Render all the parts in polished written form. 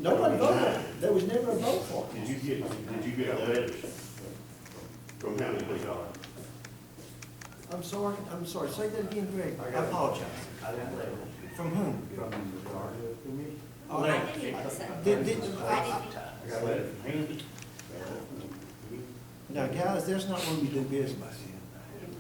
Nobody voted, for it. There was never a vote for it. Did you get letters from how many people? I'm sorry, say that again, Greg, I apologize. I got letters From whom? from the majority of the commission. I didn't even say. I got letters from him. Now, guys, that's not when we do business.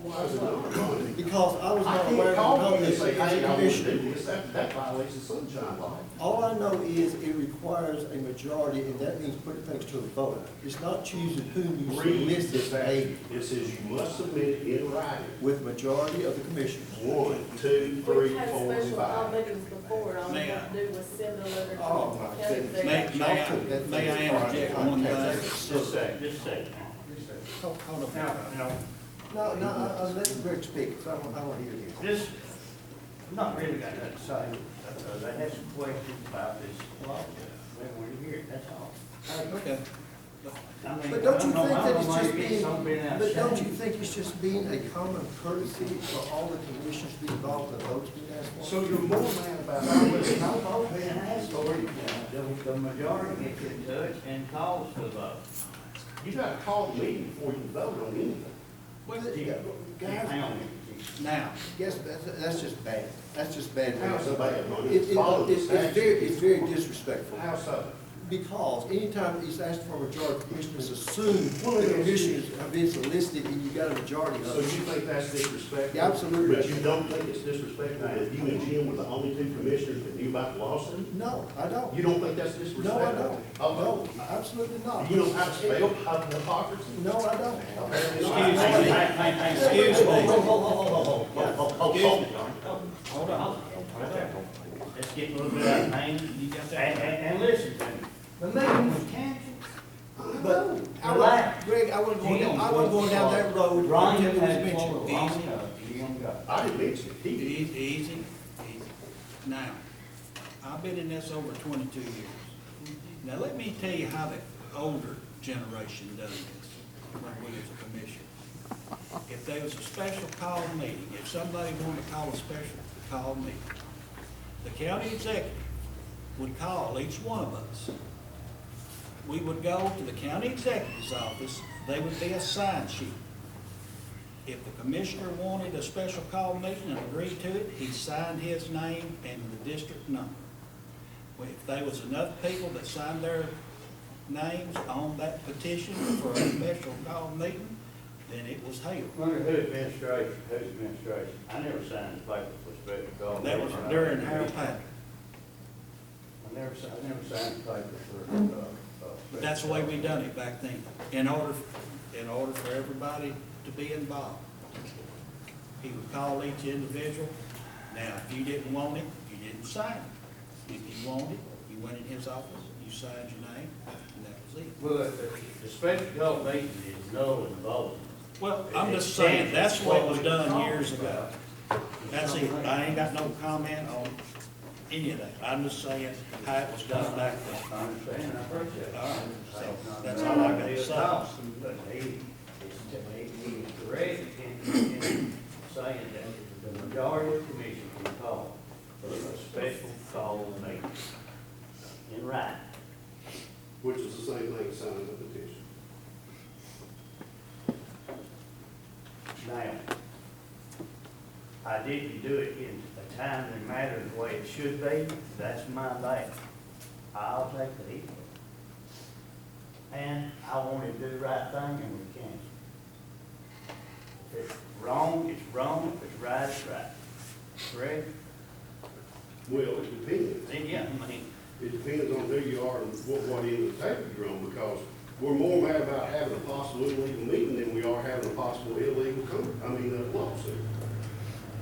Why is it not? Because I was I not aware can't call of you and this say, as hey, a I want to do commissioner. this, that violates the sunshine law. All I know is it requires a majority, and that means putting things to a vote. It's not choosing whom you Read solicit a it says you must submit it in writing. with majority of the commissioners. 1, 2, 3, We've had 4, special call 5. meetings before, all we have to do was send a letter to Oh, the my county goodness. executive. May I interject one thing? Just a second, just a second. Hold on. Now, I'll let Greg speak, so I want to hear this. this, not really got nothing to say. They had some questions about this law. They wanted to hear it, that's all. Okay. I mean, But don't you I know- think I that know it's maybe just being, some been out but don't you saying- think it's just being a common courtesy for all the commissioners to be involved in the votes being asked for? So you're more mad about There's no it. vote being asked for it. The majority gets in touch and calls for the vote. You got to call the meeting before you vote on anything. Guys, Hang on. Now, yes, that's just bad. That's just bad. How's it bad, Monty? It's very disrespectful. How so? Because anytime he's asked for a majority, commissioners assume the commissioners have been solicited and you got a majority So of you them. think that's disrespectful? Yeah, absolutely. But you don't think it's disrespectful that you and Jim were the only 2 commissioners that knew about the lawsuit? No, I don't. You don't think that's disrespectful? No, I don't. Oh, No, absolutely not. You know how to spell hypocrisy? No, I don't. Apparently excuse not. me, excuse me. Hold on. Let's get a little bit out of hand. You got that? And listen to me. The meeting was canceled. But, Relax. Greg, I wasn't going down that road Ronnie until it was had mentioned. told Ronnie up, you don't go. I didn't mention it. He did. Easy, easy. Now, I've been in this over 22 years. Now, let me tell you how the older generation does this, when we as a commission. If there was a special call meeting, if somebody wanted to call a special call meeting, the county executive would call each one of us. We would go to the county executive's office, there would be a sign sheet. If the commissioner wanted a special call meeting and agreed to it, he signed his name and the district number. Well, if there was enough people that signed their names on that petition for a special call meeting, then it was held. Under who administration, whose administration? I never signed a paper for special call. That was during Harold Patrick. I never signed a paper for, But that's the way we done it back then, in order for everybody to be involved. He would call each individual. Now, if you didn't want it, you didn't sign it. If you wanted it, you went in his office, you signed your name, and that was it. Well, the special call meeting is null and void. Well, I'm just saying, that's what was done years ago. That's it, I ain't got no comment on any of that. I'm just saying how it was done back then. I understand, I appreciate it. All right, so that's all I got to say. But he is correct in saying that the majority of the commission can call for a special call meeting in writing. Which is the same thing as signing the petition. Now, I didn't do it in a timely manner the way it should be, that's my bad. I'll take the heat. And I wanted to do the right thing and we can't. If it's wrong, it's wrong, if it's right, it's right. Correct? Well, it depends. Then, yeah, I mean, It depends on who you are and what end of the table you're on, because we're more mad about having a possible illegal meeting than we are having a possible illegal lawsuit.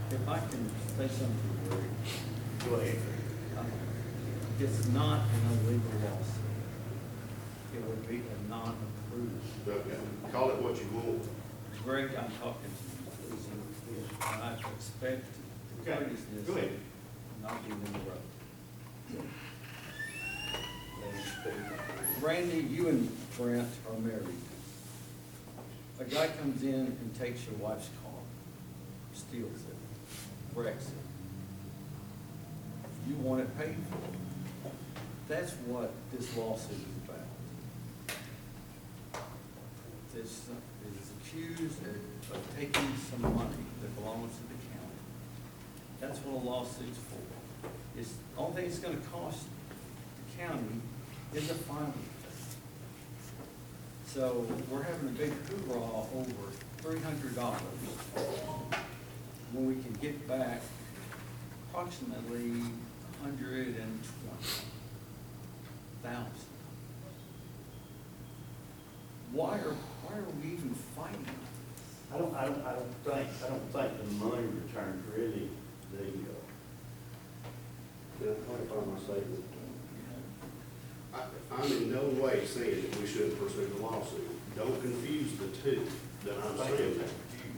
If I can say something, Greg, go ahead. it's not an illegal lawsuit. It would be a non-approved. Okay, call it what you want. Greg, I'm talking to you, please, and I expect the Okay, courteousness go ahead. of not being in the road. Randy, you and Brent are married. A guy comes in and takes your wife's car, steals it, wrecks it. You want it paid for. That's what this lawsuit is about. This is accused of taking some money that belongs to the county. That's what a lawsuit's for. It's, the only thing it's gonna cost the county is a filing fee. So we're having a big hoorah over $300 when we can get back approximately $120,000. Why are we even fighting? I don't think the money returns really the, Can I clarify my statement? I'm in no way saying that we shouldn't pursue the lawsuit. Don't confuse the two that I'm saying.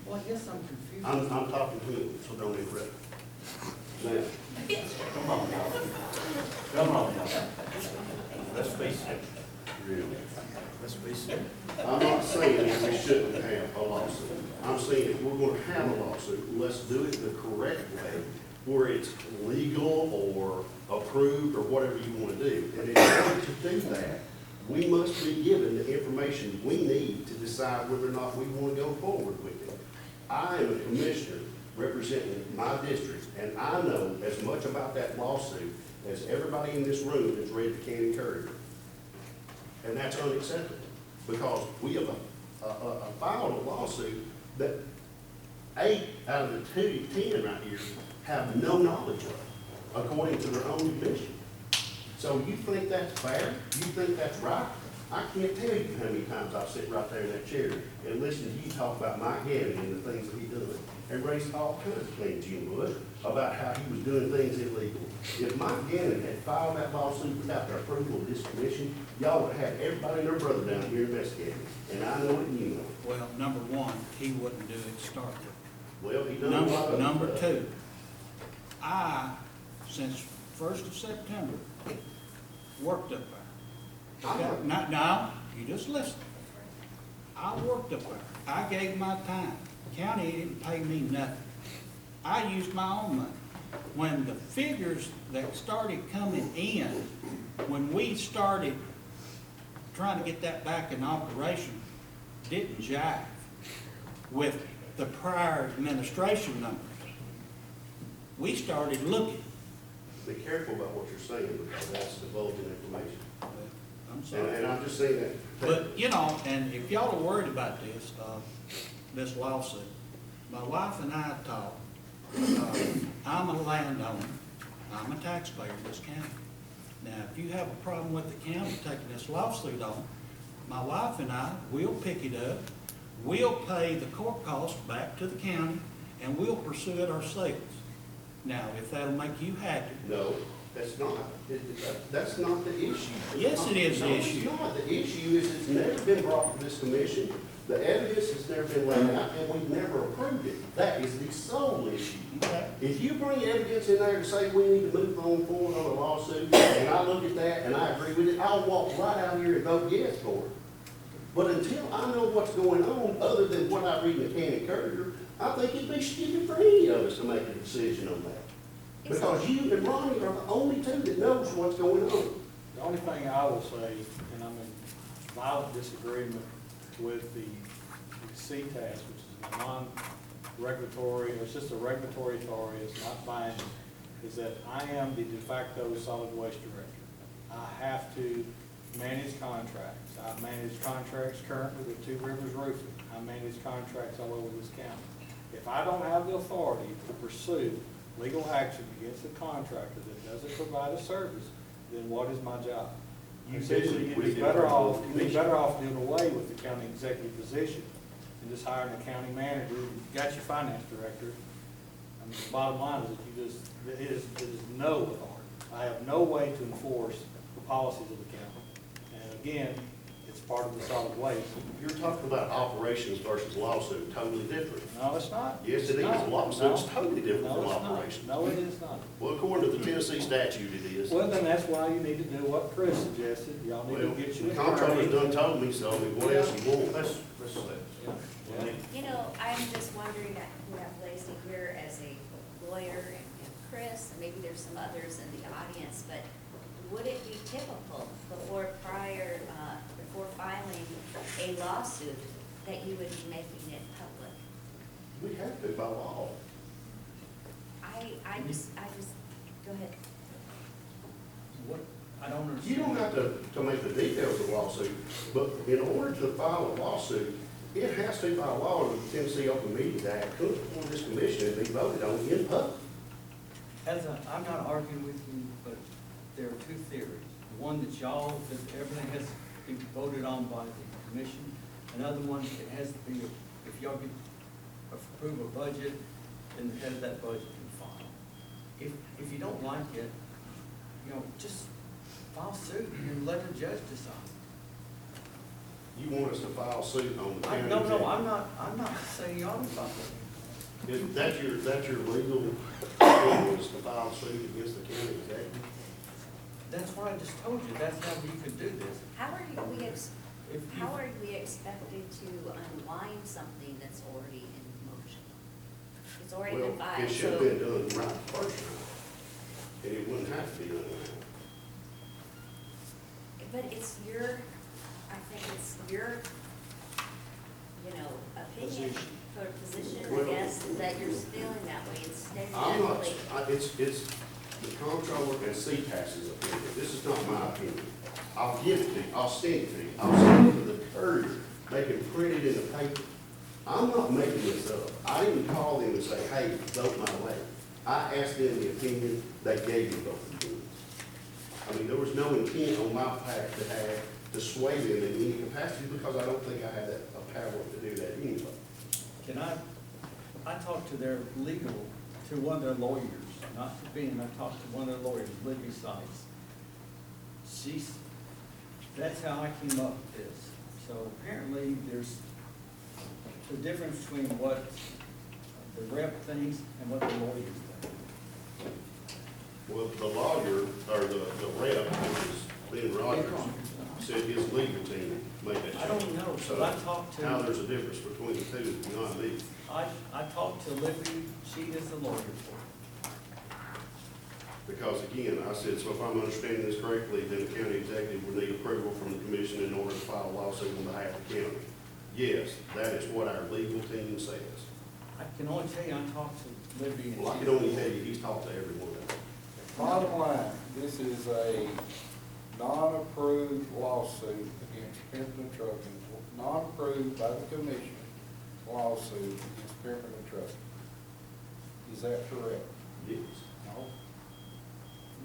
Well, I guess I'm confused. I'm talking to him, so don't interrupt. Now, come on now. Come on now. Let's face it. really, Let's face it. I'm not saying that we shouldn't have a lawsuit. I'm saying if we're gonna have a lawsuit, let's do it the correct way, where it's legal or approved or whatever you wanna do. And in order to do that, we must be given the information we need to decide whether or not we wanna go forward with it. I am a commissioner representing my district, and I know as much about that lawsuit as everybody in this room that's read the Cannon Courier. And that's unacceptable, because we have filed a lawsuit that 8 out of the 10 right here have no knowledge of, according to their own commission. So you think that's fair? You think that's right? I can't tell you how many times I sit right there in that chair and listen to you talk about Mike Gannon and the things that he does, and raise all kinds of things, Jim Bush, about how he was doing things illegal. If Mike Gannon had filed that lawsuit without the approval of this commission, y'all would have had everybody and their brother down here investigating, and I know it and you know it. Well, number one, he wouldn't do it to start with. Well, he done a lot of Number stuff. two, since 1st of September, worked up there. Okay? No, you just listen. I worked up there. I gave my time. County didn't pay me nothing. I used my own money. When the figures that started coming in, when we started trying to get that back in operation, didn't jive with the prior administration numbers. We started looking. Be careful about what you're saying, because that's divulging information. I'm sorry. And I'm just saying that. But, you know, and if y'all are worried about this lawsuit, my wife and I talked. I'm a landowner, I'm a taxpayer in this county. Now, if you have a problem with the county taking this lawsuit on, my wife and I will pick it up, we'll pay the court costs back to the county, and we'll pursue it ourselves. Now, if that'll make you happy. No, that's not. That's not the issue. Yes, it is the No, issue. it's not. The issue is it's never been brought to this commission. The evidence has never been laid out, and we've never approved it. That is the sole issue. Okay. If you bring evidence in there to say we need to move on forward on a lawsuit, and I look at that and I agree with it, I'll walk right out here and vote yes for it. But until I know what's going on, other than what I read in the Cannon Courier, I think it'd be stupid for any of us to make a decision on that. Because you and Ronnie are the only two that knows what's going on. The only thing I will say, and I'm in violent disagreement with the CTAS, which is a non-regulatory, it's just a regulatory authority, it's not binding, is that I am the de facto solid waste director. I have to manage contracts. I manage contracts currently with Two Rivers Roofing. I manage contracts all over this county. If I don't have the authority to pursue legal action against a contractor that doesn't provide a service, then what is my job? You essentially, you'd be better off doing away with the county executive position and just hiring a county manager. You've got your finance director. I mean, the bottom line is that it is no authority. I have no way to enforce the policies of the county. And again, it's part of the solid waste. You're talking about operations versus lawsuit, totally different. No, it's not. Yes, it is. It's not. A lawsuit's No. totally different No, from it's not. operations. No, it is not. Well, according to the Tennessee statute, it is. Well, then that's why you need to do what Chris suggested. Y'all need Well, to get you the an comptroller's attorney. done told me so. I mean, what else you want? Let's Yeah. You know, I'm just wondering, that we have Lacey here as a lawyer and Chris, and maybe there's some others in the audience, but would it be typical a lawsuit, that you would be making it public. We have to by law. I just, go ahead. What, I don't understand. You don't have to make the details of the lawsuit, but in order to file a lawsuit, it has to, by law, the Tennessee Open Meetings Act, come before this commission and be voted on in public. I'm not arguing with you, but there are two theories. One that y'all, that everything has to be voted on by the commission. Another one, it has to be, if y'all get, approve a budget, then the head of that budget can file. If you don't like it, you know, just file suit and let the judge decide. You want us to file suit on the county? No, executive? I'm not saying y'all to file it. That's your legal thing, is to file suit against the county executive? That's what I just told you, that's how you could do this. How are we, If you- how are we expected to unwind something that's already in motion? It's already been Well, filed, it should have so, been done right the first time, and it wouldn't have to be done now. but it's your, I think it's your, opinion, or position, I Well- guess, that you're feeling that way. It's stated I'm not, that way. it's the comptroller and CTAS's opinion, this is not my opinion. I'll give it to you, I'll send it to you, I'll send it to the courier, they can print it in the paper. I'm not making this up, I didn't call them and say, hey, vote my way. I asked them the opinion, they gave me both opinions. I mean, there was no intent on my part to sway them in any capacity, because I don't think I have a power to do that anyway. Can I talked to their legal, to one of their lawyers, not to Ben, I talked to one of their lawyers, Libby Sykes. That's how I came up with this. So apparently there's the difference between what the rep thinks and what the lawyers think. Well, the lawyer, or the rep, which is Ben Rogers, said his legal team made that change. I don't know, So but I talked how to, there's a difference between the two is beyond me. I talked to Libby, she is the lawyer for it. Because again, I said, so if I'm understanding this correctly, then the county executive would need approval from the commission in order to file a lawsuit on behalf of the county. Yes, that is what our legal team says. I can only tell you, I talked to Libby and Well, I she. can only tell you, he's talked to everyone of them. Bottom line, this is a non-approved lawsuit against Pimpin' Trucking, non-approved by the commission lawsuit against Pimpin' Trucking. Is that correct? Yes. No?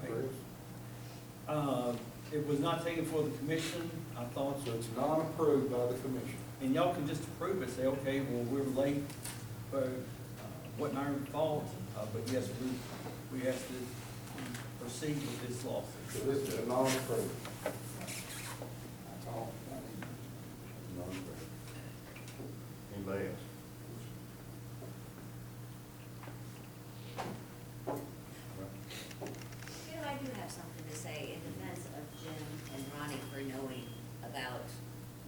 Maybe. Chris? It was not taken for the commission, I thought, So it's non-approved by the commission. and y'all can just approve it, say, okay, well, we're late, but, wasn't our fault, but yes, we have to proceed with this lawsuit. So this is a non-approved. That's all. Anybody else? I do have something to say in defense of Jim and Ronnie for knowing about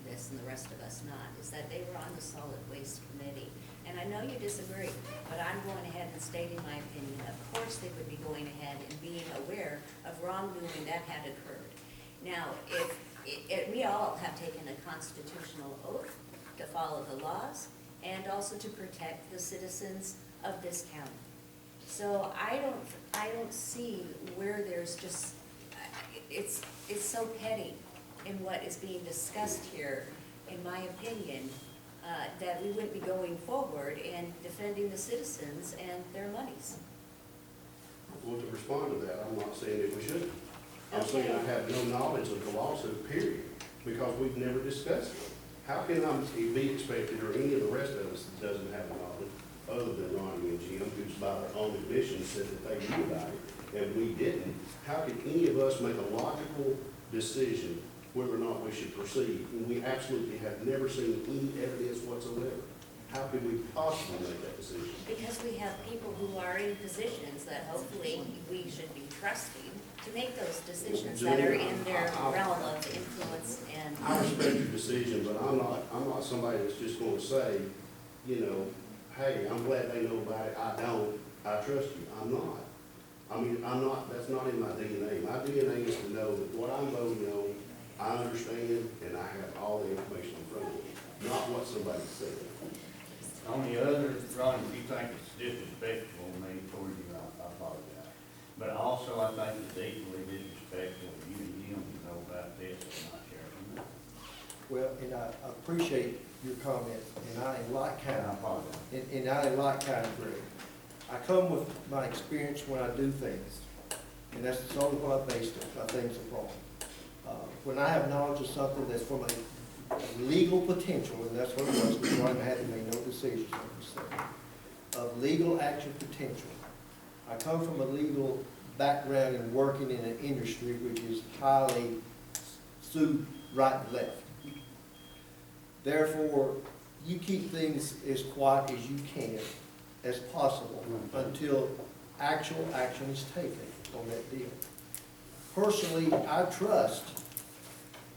this and the rest of us not, is that they were on the solid waste committee. And I know you disagree, but I'm going ahead and stating my opinion. Of course, they would be going ahead and being aware of wrongdoing that had occurred. Now, we all have taken a constitutional oath to follow the laws and also to protect the citizens of this county. So I don't see where there's just, it's so petty in what is being discussed here, in my opinion, that we wouldn't be going forward and defending the citizens and their monies. Well, to respond to that, I'm not saying that we shouldn't. I'm saying I have no knowledge of the lawsuit, period, because we've never discussed it. How can I be expected, or any of the rest of us that doesn't have knowledge, other than Ronnie and Jim, who's by their own admission said that they knew about it, and we didn't, how could any of us make a logical decision whether or not we should proceed, when we absolutely have never seen any evidence whatsoever? How could we possibly make that decision? Because we have people who are in positions that hopefully we should be trusting to make those decisions that are in their realm of influence and. I respect your decision, but I'm not somebody that's just gonna say, hey, I'm glad they know about it, I trust you. I'm not. I mean, that's not in my DNA. My DNA is to know that what I'm voting on, I understand, and I have all the information in front of me, not what somebody said. On the other, Ron, if you think it's disrespectful of me toward you, I apologize. But also, I think it's equally disrespectful of you and him to know about this and not sharing it. Well, and I appreciate your comments, and I ain't like And I kind, apologize. and I ain't like kind, Greg. I come with my experience when I do things, and that's solely what I based it, my things are wrong. When I have knowledge of something that's from a legal potential, and that's what it was, because Ron had to make no decisions on this thing, of legal action potential. I come from a legal background and working in an industry which is highly sued right and left. Therefore, you keep things as quiet as you can, as possible, until actual action is taken on that deal. Personally, I trust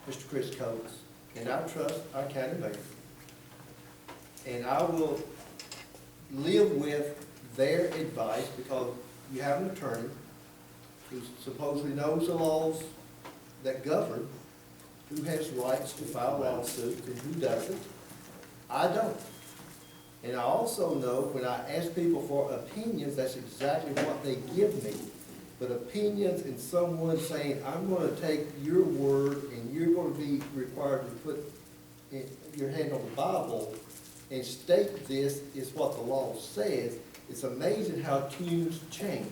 Mr. Chris Coates, and I trust our county mayor. And I will live with their advice, because you have an attorney who supposedly knows the laws that govern, who has rights to file lawsuits and who doesn't. I don't. And I also know when I ask people for opinions, that's exactly what they give me. But opinions and someone saying, I'm gonna take your word and you're gonna be required to put your hand on the Bible and state this is what the law says, it's amazing how tunes change.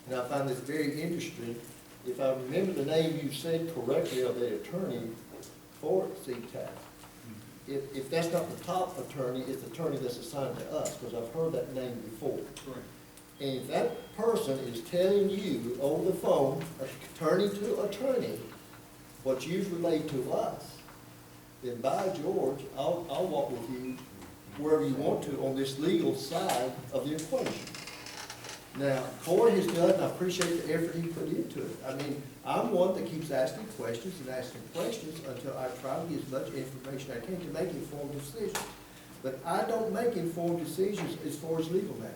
And I find this very interesting. If I remember the name you said correctly of the attorney for CTAS, if that's not the top attorney, it's the attorney that's assigned to us, because I've heard that name before. Correct. And if that person is telling you over the phone, attorney to attorney, what you've relayed to us, then by George, I'll walk with you wherever you want to on this legal side of the equation. Now, Corey has done, and I appreciate the effort he put into it. I mean, I'm one that keeps asking questions until I try to get as much information I can to make informed decisions. But I don't make informed decisions as far as legal matters.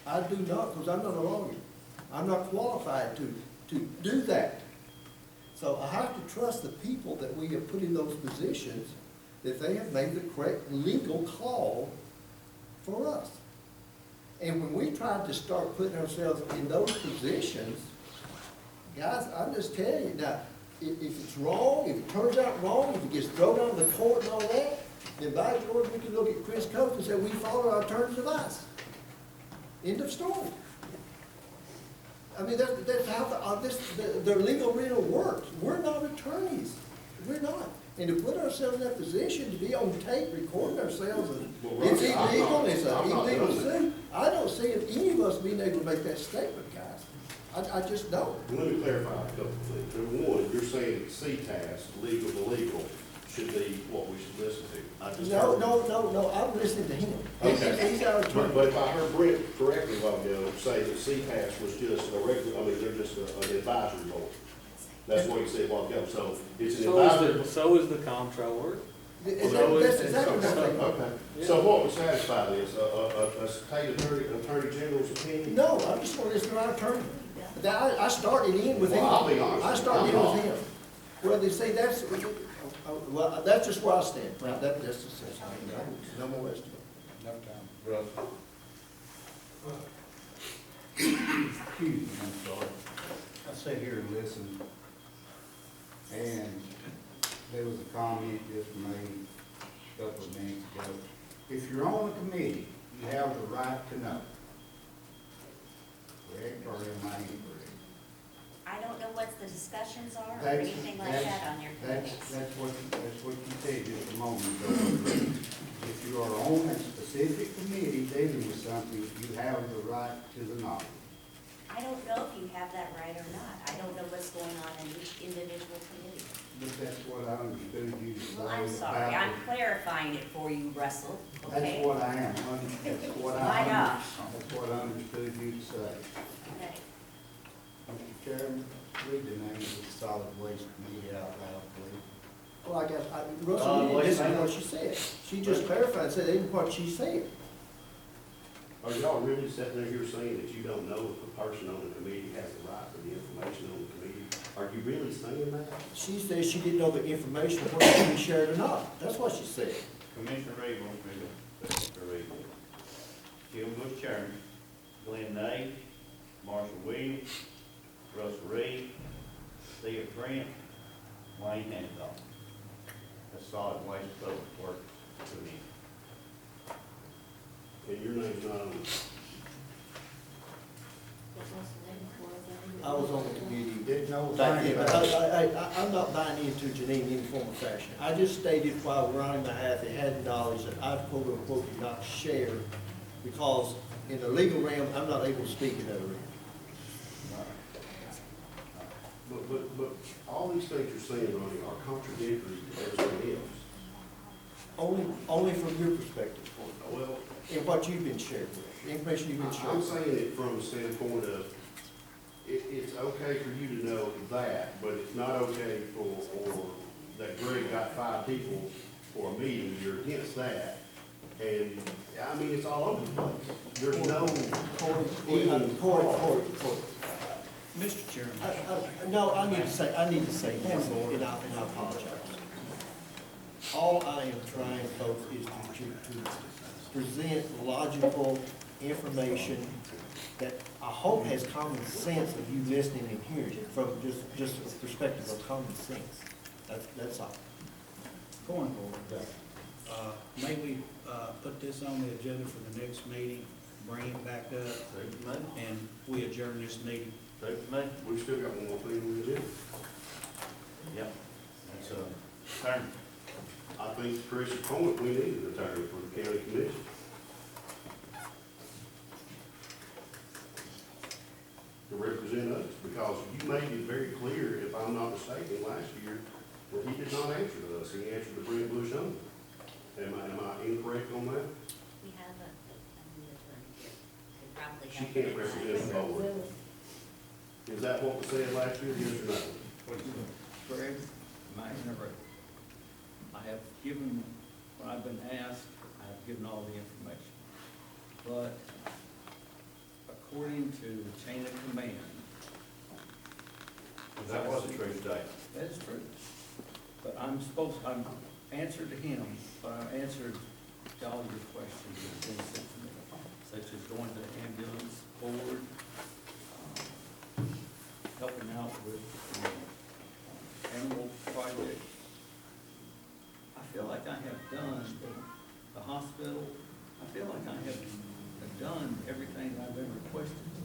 I do not, because I'm not a lawyer. I'm not qualified to do that. So I have to trust the people that we have put in those positions, that they have made the correct legal call for us. And when we try to start putting ourselves in those positions, guys, I'm just telling you, now, if it's wrong, if it turns out wrong, if it gets thrown out of the court and all that, then by George, we can look at Chris Coates and say, we follow our attorney's advice. End of story. I mean, that's how the legal arena works. We're not attorneys. We're not. And to put ourselves in that position, to be on tape recording ourselves, and it's illegal, it's an illegal suit, I don't see any of us being able to make that statement, guys. I just don't. Let me clarify a couple of things. Number one, you're saying that CTAS, legal to legal, should be what we should listen to. I just heard- No, I'm listening to him. Okay. He's our attorney. But if I heard Brent correctly a while ago, say that CTAS was just a regular, I mean, they're just an advisory board. That's what he said a while ago, so it's an advisory. So is the comptroller. That's exactly what I'm saying. Okay, so what would satisfy this, a state attorney general's opinion? No, I'm just gonna listen to our attorney. I started in with him. Well, I'll be honest I with you, started in I'm with not. him. Well, they say that's, well, that's just where I stand. That's just, no more rest of it. No time. Excuse me, I'm sorry. I sat here and listened, and there was a comment just made a couple of minutes ago. If you're on a committee, you have the right to know. Correct, or am I incorrect? I don't know what the discussions are or That's- anything like that's- that on your committees. That's what you said just a moment ago. If you are on a specific committee dealing with something, you have the right to the knowledge. I don't know if you have that right or not. I don't know what's going on in each individual committee. But that's what I understood you to say. Well, I'm sorry, about I'm clarifying it for you, Russell, That's okay? what I am, that's what My gosh. that's what I understood you to say. Okay. Mr. Chairman, read the name of the solid waste committee out loud, please. Well, I guess, Russell, you didn't listen to what she said. She just clarified, said even what she said. Are y'all really sitting there here saying that you don't know if the person on the committee has the right to the information on the committee? Are you really saying that? She said she didn't know the information, whether it could be shared or not. That's what she said. Commissioner Reed wants me to read it. Jim Bush Chairman, Glenn Knight, Marshall Williams, Russell Reed, Steve Grant, Wayne Hancock. That's solid waste public works committee. And your name's not on it. I was on the committee. Didn't know. Back then, but I'm not buying into Janine in any form or fashion. I just stated while Ronnie Mahaffey had knowledge that I quote unquote did not share, because in the legal realm, I'm not able to speak in that realm. But all these things you're saying, Ronnie, are contradictory to everything else. Only from your perspective, Well, and what you've been shared with, the information you've been shared. I'm saying it from the standpoint of, it's okay for you to know that, but it's not okay for that Greg got 5 people for a meeting, you're against that. And, I mean, it's all over the place. There's no Corey. Mr. Chairman. No, I need to say this, and I apologize. All I am trying, folks, is to present logical information that I hope has common sense of you listening and hearing it from just a perspective of common sense. That's all. Going forward, may we, put this on the agenda for the next meeting, bring it back up, and we adjourn this meeting? We still got one more thing we do. Yep. That's a turn. I think Chris's point, we need an attorney for the county commission. To represent us, because you made it very clear, if I'm not mistaken, last year, that he did not answer to us, he answered to Brent Bush only. Am I incorrect on that? We have a new attorney here. They probably She have can't it. represent the board. Is that what was said last year, yes or no? Greg, my interrupt. I have given, when I've been asked, I have given all the information. But according to the chain of command. That was a true statement. That is true. But I'm answered to him, but I answered all your questions that have been sent to me, such as going to the ambulance board, helping out with animal project. I feel like I have done the hospital, I feel like I have done everything I've been requested to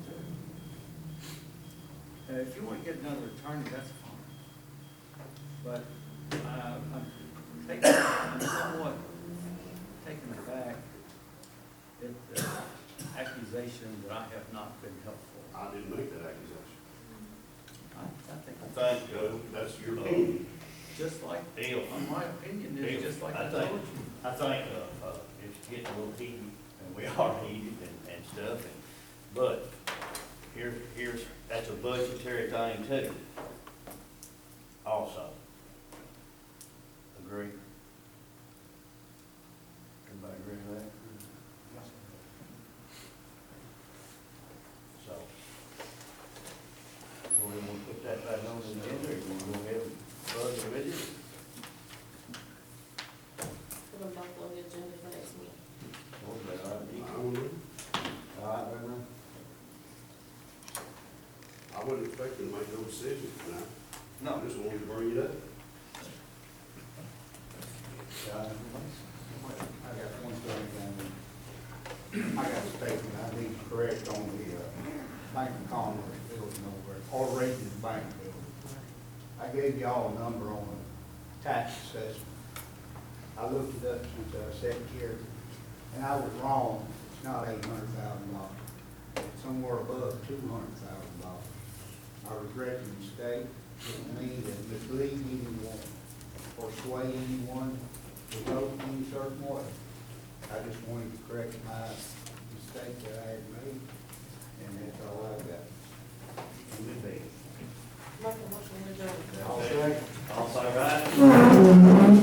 do. If you want to get another attorney, that's fine. But I'm somewhat taken aback at the accusation that I have not been helpful. I didn't make that accusation. I think Thank you. That's your opinion. just like, Deal. my opinion is Deal. just like I I think- told you. I think, it's getting a little heated, and we are heated and stuff, but here's, that's a budgetary thing too. Also. Agree? Everybody agree with that? So, do we want to put that back on the agenda, or we want to go ahead and further with it? Put them both on the agenda for next meeting. Or is that all right, I Deacon? don't know. All right, right now? I wasn't expecting to make no decision tonight. No. I just wanted to bring it up. I got one thing, I got a statement I need to correct on the, Bank of Commerce building over at, or Regions Bank building. I gave y'all a number on the tax assessment. I looked it up since I was second here, and I was wrong, it's not $800,000. It's somewhere above $200,000. I regret the mistake, didn't mean to mislead anyone or sway anyone to vote any certain way. I just wanted to correct my mistake that I had made, and that's all I've got. Make a motion to adjourn. I'll say. All say right?